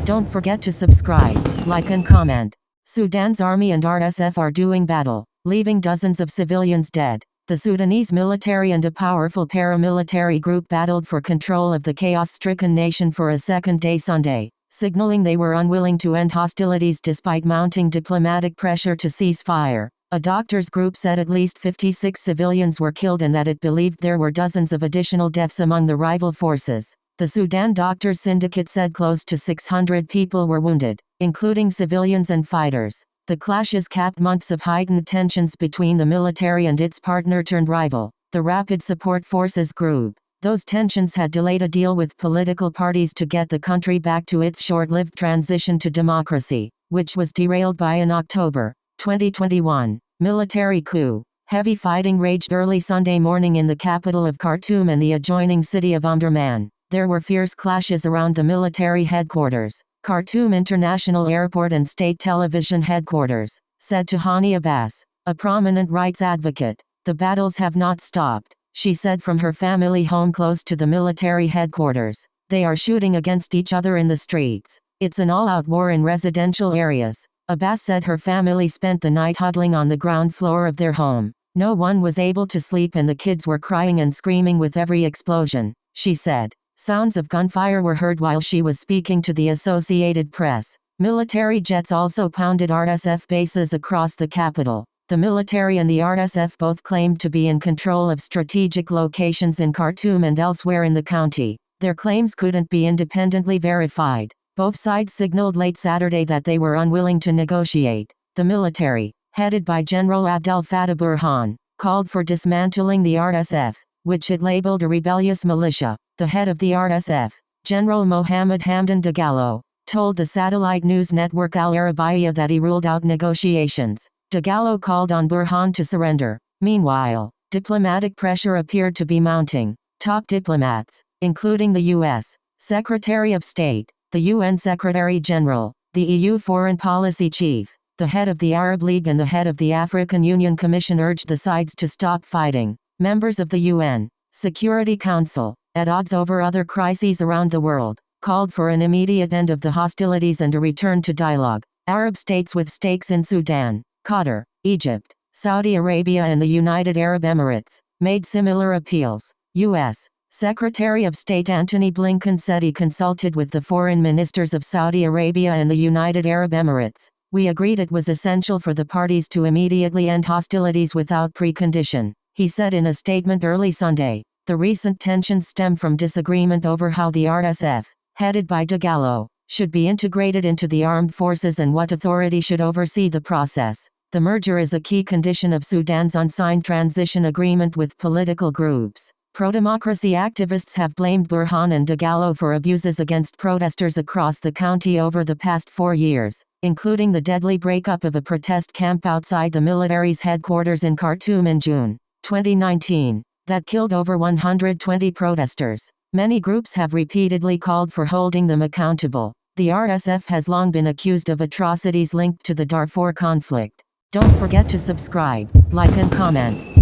Don't forget to subscribe, like and comment. Sudan's army and RSF are doing battle, leaving dozens of civilians dead. The Sudanese military and a powerful paramilitary group battled for control of the chaos-stricken nation for a second day Sunday, signaling they were unwilling to end hostilities despite mounting diplomatic pressure to cease fire. A doctors group said at least 56 civilians were killed and that it believed there were dozens of additional deaths among the rival forces. The Sudan Doctors Syndicate said close to 600 people were wounded, including civilians and fighters. The clashes capped months of heightened tensions between the military and its partner-turned-rival, the Rapid Support Forces Group. Those tensions had delayed a deal with political parties to get the country back to its short-lived transition to democracy, which was derailed by an October 2021 military coup. Heavy fighting raged early Sunday morning in the capital of Khartoum and the adjoining city of Omdurman. There were fierce clashes around the military headquarters, Khartoum International Airport and state television headquarters, said Tahani Abbas, a prominent rights advocate. The battles have not stopped, she said from her family home close to the military headquarters. They are shooting against each other in the streets. It's an all-out war in residential areas. Abbas said her family spent the night huddling on the ground floor of their home. No one was able to sleep and the kids were crying and screaming with every explosion, she said. Sounds of gunfire were heard while she was speaking to the Associated Press. Military jets also pounded RSF bases across the capital. The military and the RSF both claimed to be in control of strategic locations in Khartoum and elsewhere in the county. Their claims couldn't be independently verified. Both sides signaled late Saturday that they were unwilling to negotiate. The military, headed by General Abdel Fattah Burhan, called for dismantling the RSF, which it labeled a rebellious militia. The head of the RSF, General Mohammed Hamdan Dagalo, told the satellite news network Al Arabiya that he ruled out negotiations. Dagalo called on Burhan to surrender. Meanwhile, diplomatic pressure appeared to be mounting. Top diplomats, including the U.S. Secretary of State, the UN Secretary General, the EU Foreign Policy Chief, the head of the Arab League and the head of the African Union Commission urged the sides to stop fighting. Members of the UN Security Council, at odds over other crises around the world, called for an immediate end of the hostilities and a return to dialogue. Arab states with stakes in Sudan, Qatar, Egypt, Saudi Arabia and the United Arab Emirates, made similar appeals. U.S. Secretary of State Antony Blinken said he consulted with the foreign ministers of Saudi Arabia and the United Arab Emirates. We agreed it was essential for the parties to immediately end hostilities without precondition, he said in a statement early Sunday. The recent tensions stem from disagreement over how the RSF, headed by Dagalo, should be integrated into the armed forces and what authority should oversee the process. The merger is a key condition of Sudan's unsigned transition agreement with political groups. Pro-democracy activists have blamed Burhan and Dagalo for abuses against protesters across the county over the past 4 years, including the deadly breakup of a protest camp outside the military's headquarters in Khartoum in June 2019. That killed over 120 protesters. Many groups have repeatedly called for holding them accountable. The RSF has long been accused of atrocities linked to the Darfur conflict. Don't forget to subscribe, like and comment.